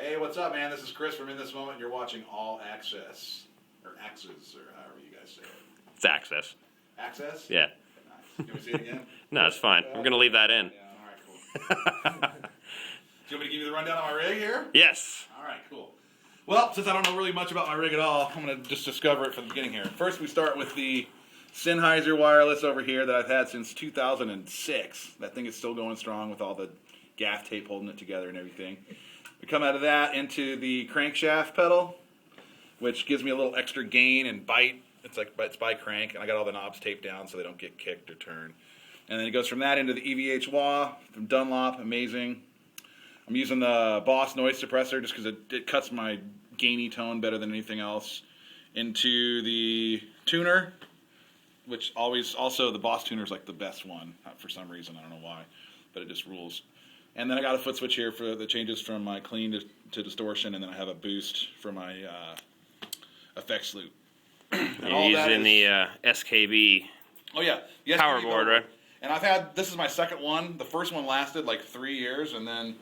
Hey, what's up, man? This is Chris from In This Moment. You're watching All Access. Or Axes, or however you guys say it. It's Access. Access? Yeah. Nice. Can we see it again? No, it's fine. I'm going to leave that in. Yeah, all right, cool. Do you want me to give you the rundown on my rig here? Yes. All right, cool. Well, since I don't know really much about my rig at all, I'm going to just discover it from the beginning here. First, we start with the Sennheiser Wireless over here that I've had since 2006. That thing is still going strong with all the gaff tape holding it together and everything. We come out of that into the crankshaft pedal, which gives me a little extra gain and bite. It's by crank, and I got all the knobs taped down so they don't get kicked or turned. And then it goes from that into the EVH wah from Dunlop, amazing. I'm using the Boss noise suppressor just because it cuts my gainy tone better than anything else. Into the tuner, which also the Boss tuner is like the best one for some reason. I don't know why, but it just rules. And then I got a foot switch here for the changes from my clean to distortion, and then I have a boost for my effects loop. You're using the SKB oh yeah, the power board, right? And this is my second one. The first one lasted like 3 years, and then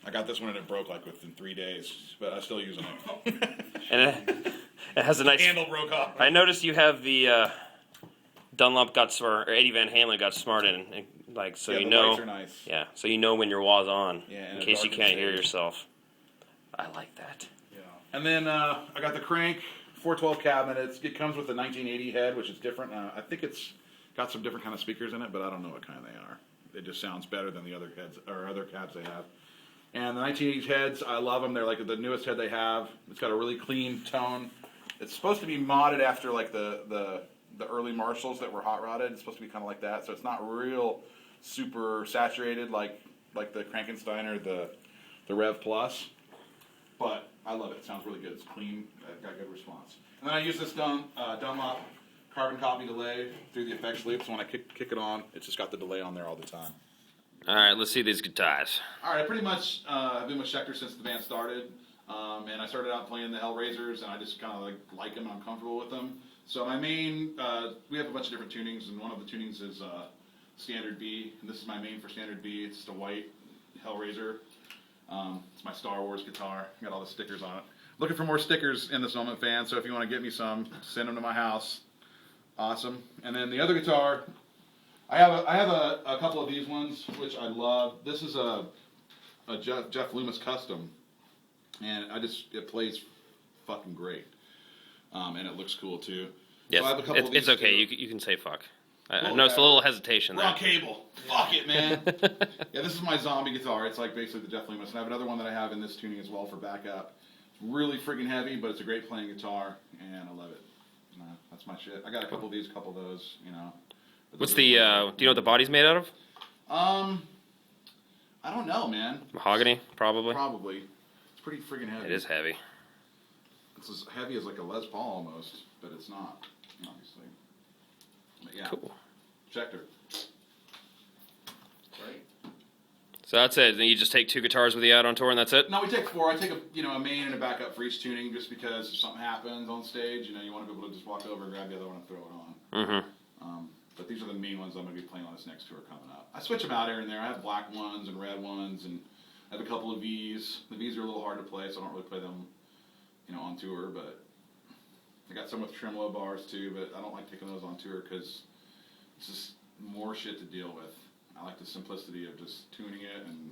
I got this one and it broke like within 3 days, but I'm still using it. And it has a nice handle broke off. I noticed you have the Dunlop got smart, or Eddie Van Halen got smart in, like, so yeah, you the know. lights are nice. Yeah, so you know when your wah's on, yeah, in case you can't hear yourself. I like that. Yeah. And then I got the crank 412 cabinet. It comes with a 1980 head, which is different. I think it's got some different kind of speakers in it, but I don't know what kind they are. It just sounds better than the other heads or other cabs they have. And the 1980s heads, I love them. They're like the newest head they have. It's got a really clean tone. It's supposed to be modded after like the early Marshalls that were hot rodded. It's supposed to be kind of like that, so it's not real super saturated like the Frankenstein or the Rev Plus. But I love it. It sounds really good. It's clean. Got good response. And then I use this Dunlop carbon copy delay through the effects loop. So when I kick it on, it's just got the delay on there all the time. All right, let's see these guitars. All right, I pretty much have been with Schecter since the band started. And I started out playing the Hellraisers, and I just kind of like them and I'm comfortable with them. So my main, we have a bunch of different tunings, and one of the tunings is Standard B. And this is my main for Standard B. It's just a white Hellraiser. It's my Star Wars guitar. Got all the stickers on it. Looking for more stickers in this moment, fans. So if you want to get me some, send them to my house. Awesome. And then the other guitar, I have a couple of these ones which I love. This is a Jeff Loomis custom, and it plays fucking great. And it looks cool too. Yes, so I have a couple of these it's okay. You can say fuck. I noticed a little hesitation there. Raw cable. Fuck it, man. Yeah, this is my zombie guitar. It's like basically the Jeff Loomis. And I have another one that I have in this tuning as well for backup. It's really freaking heavy, but it's a great playing guitar, and I love it. That's my shit. I got a couple of these, a couple of those, you know. What's the, do you know what the body's made out of? I don't know, man. Mahogany, probably? Probably. It's pretty freaking heavy. It is heavy. It's as heavy as like a Les Paul almost, but it's not, obviously. But yeah. Cool. Schecter. Right? So that's it. Then you just take 2 guitars with you out on tour, and that's it? No, we take 4. I take a main and a backup for each tuning, just because if something happens on stage, you want to be able to just walk over, grab the other one, and throw it on. Mm-hmm. But these are the main ones I'm going to be playing on this next tour coming up. I switch them out here and there. I have black ones and red ones, and I have a couple of Vs. The Vs are a little hard to play, so I don't really play them, on tour. But I got some with tremolo bars too, but I don't like taking those on tour because it's just more shit to deal with. I like the simplicity of just tuning it and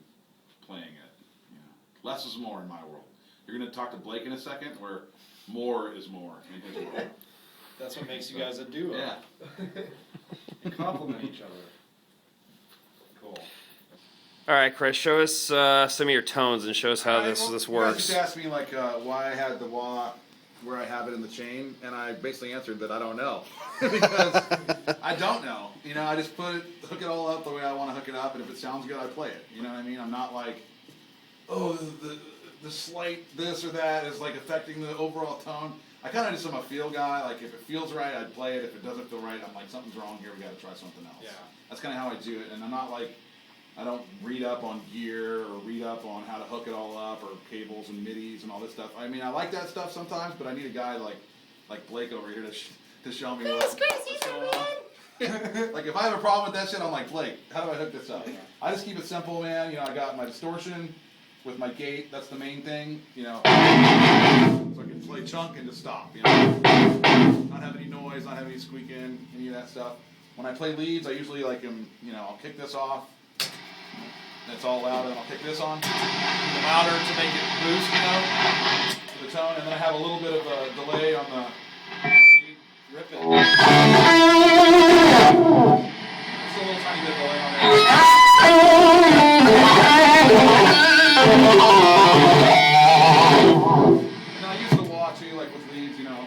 playing it. Less is more in my world. You're going to talk to Blake in a second, where more is more in his world. That's what makes you guys a duo. Yeah. You complement each other. Cool. All right, Chris, show us some of your tones and show us how this You guys works. just asked me why I had the wah where I have it in the chain, and I basically answered that I don't know. Because I don't know. I just hook it all up the way I want to hook it up, and if it sounds good, I play it. You know what I mean? I'm not like, oh, the slight this or that is like affecting the overall tone. I kind of just am a feel guy. Like, if it feels right, I'd play it. If it doesn't feel right, I'm like, something's wrong here. We got to try something else. Yeah. That's kind of how I do it. And I'm not like, I don't read up on gear or read up on how to hook it all up or cables and midis and all this stuff. I mean, I like that stuff sometimes, but I need a guy like Blake over here to show me what's going on. Like, if I have a problem with that shit, I'm like, Blake, how do I hook this up? I just keep it simple, man. I got my distortion, with my gate. That's the main thing, you know. So I can play chunk and just stop, you know. Not have any noise, not have any squeaking, any of that stuff. When I play leads, I usually like them, you know, I'll kick this off. That's all loud, and then I'll kick this on. Even louder to make it boost, you know, to the tone, and then I have a little bit of a delay on the lead. Rip it. Just a little tiny bit of delay on there. And I use the wah too, like with leads, you know.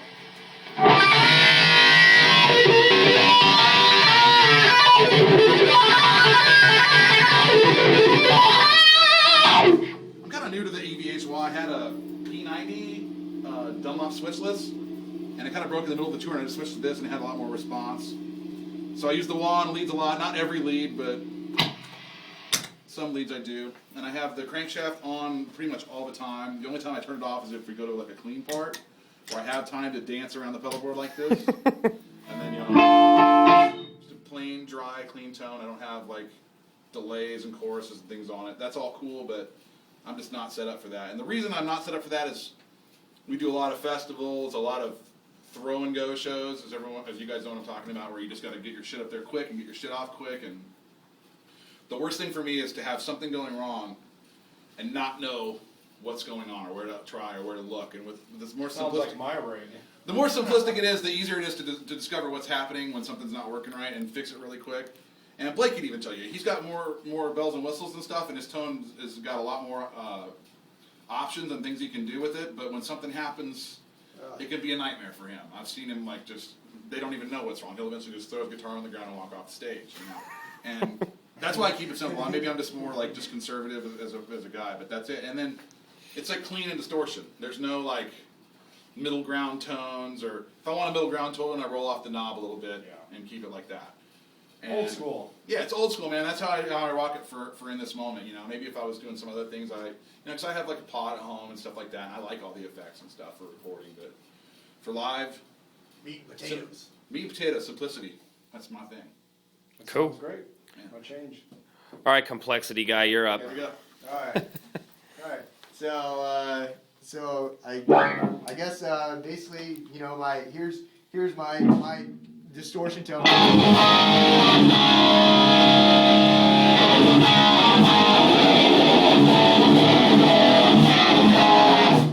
I'm kind of new to the EVH wah. I had a P90 Dunlop switchless, and it kind of broke in the middle of the tour, and I just switched to this, and it had a lot more response. So I use the wah on leads a lot. Not every lead, but some leads I do. And I have the crankshaft on pretty much all the time. The only time I turn it off is if we go to like a clean part, where I have time to dance around the pedal board like this. And then, you know, just a plain, dry, clean tone. I don't have like delays and choruses and things on it. That's all cool, but I'm just not set up for that. And the reason I'm not set up for that is we do a lot of festivals, a lot of throw and go shows, as you guys know what I'm talking about, where you just got to get your shit up there quick and get your shit off quick. And the worst thing for me is to have something going wrong and not know what's going on or where to try or where to look. And with this more Sounds simplistic, like my brain. the more simplistic it is, the easier it is to discover what's happening when something's not working right and fix it really quick. And Blake can even tell you, he's got more bells and whistles and stuff, and his tone has got a lot more options and things he can do with it. But when something happens, it can be a nightmare for him. I've seen him like just, they don't even know what's wrong. He'll eventually just throw his guitar on the ground and walk off the stage. You know? And that's why I keep it simple. Maybe I'm just more like just conservative as a guy, but that's it. And then it's like clean and distortion. There's no like middle ground tones, or if I want a middle ground tone, I roll off the knob a little bit and keep it like that. And Old school. Yeah, it's old school, man. That's how I rock it for in this moment. You know, maybe if I was doing some other things, because I have like a pod at home and stuff like that, and I like all the effects and stuff for recording. But for live, Meat and potatoes. meat and potatoes, simplicity. That's my thing. Cool. Sounds great. Yeah. No change. All right, complexity guy, you're up. There we go. All right. All right. So I guess basically, you know, here's my distortion tone. You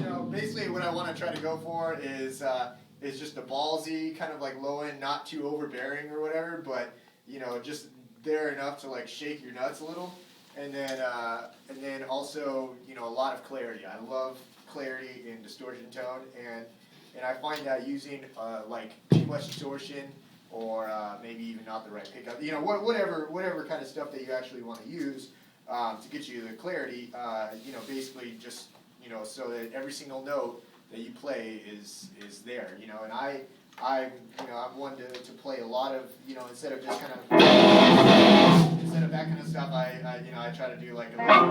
know, basically what I want to try to go for is just a ballsy kind of like low end, not too overbearing or whatever, but you know, just there enough to like shake your nuts a little. And then also, you know, a lot of clarity. I love clarity in distortion tone, and I find that using like too much distortion or maybe even not the right pickup, you know, whatever kind of stuff that you actually want to use to get you the clarity, you know, basically just, you know, so that every single note that you play is there, you know. And I'm one to play a lot of, you know, instead of just kind of that kind of stuff, I try to do like a little,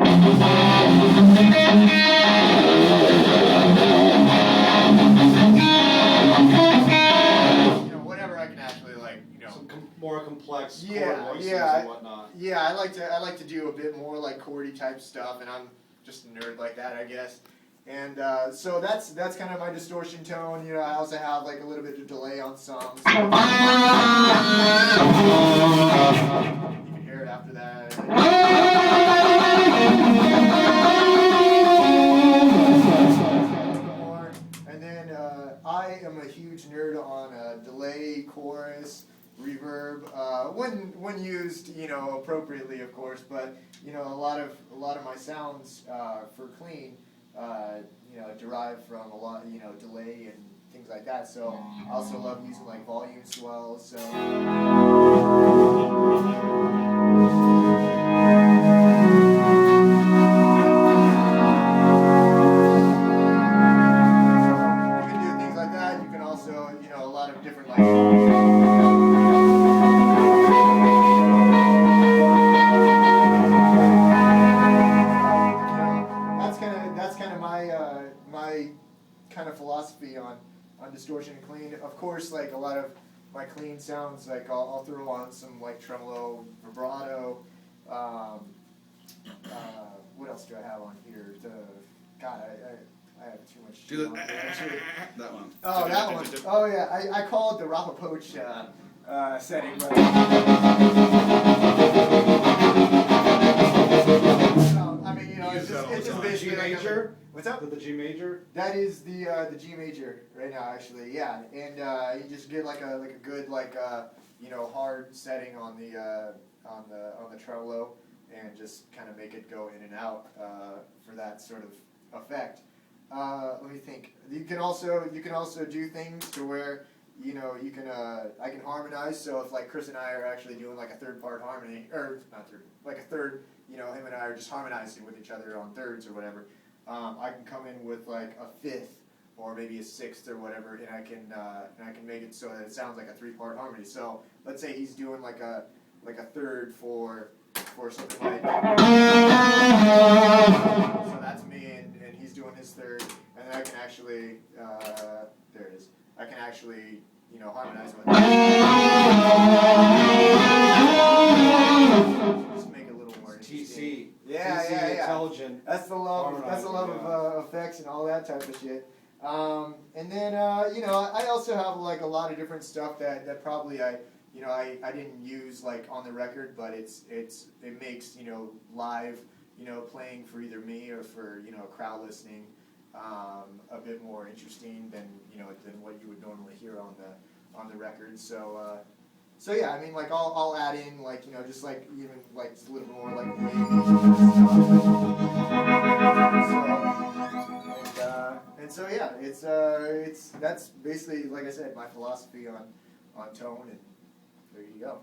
you know, whatever I can actually like, you know, Some more complex chord yeah, voices yeah, and whatnot. yeah. I like to do a bit more like chordy type stuff, and I'm just a nerd like that, I guess. And so that's kind of my distortion tone. You know, I also have like a little bit of delay on songs. You can hear it after that. And then I am a huge nerd on delay, chorus, reverb. When used, you know, appropriately, of course. But you know, a lot of my sounds for clean. You know, derived from a lot, you know, delay and things like that. So I also love using like volume swells. So. You can do things like that. You can also, you know, a lot of different like. My kind of philosophy on distortion and clean. Of course, like a lot of my clean sounds, like I'll throw on some like tremolo, vibrato. What else else do I have on here? God, I have too much. Do shit on here, actually. that one. Oh, that one. Oh yeah, I call it the Rafa Poach setting, but I mean, you know, it's just basically G major. What's up? The G major. That is the G major right now, actually. Yeah, and you just get like a good you know, hard setting on the tremolo, and just kind of make it go in and out for that sort of effect. Let me think. You can also do things to where, you know, you can I can harmonize. So if like Chris and I are actually doing like a third part harmony, or not third, like a third, you know, him and I are just harmonizing with each other on thirds or whatever. I can come in with like a fifth or maybe a sixth or whatever, and I can make it so that it sounds like a 3-part harmony. So let's say he's doing like a third for something like, so that's me, and he's doing his third, and then I can actually there it is. I can actually, you know, harmonize with it. Just make it a little more interesting. TC. Yeah, TC yeah. Intelligent. That's the love of effects and all that type of shit. And then you know, I also have like a lot of different stuff that probably I didn't use like on the record, but it makes, you know, live, you know, playing for either me or for, you know, crowd listening a bit more interesting than, you know, than what you would normally hear on the record. So yeah, I mean, like I'll add in like, you know, just like even like just a little bit more like and so yeah, it's that's basically, like I said, my philosophy on tone, and there you go.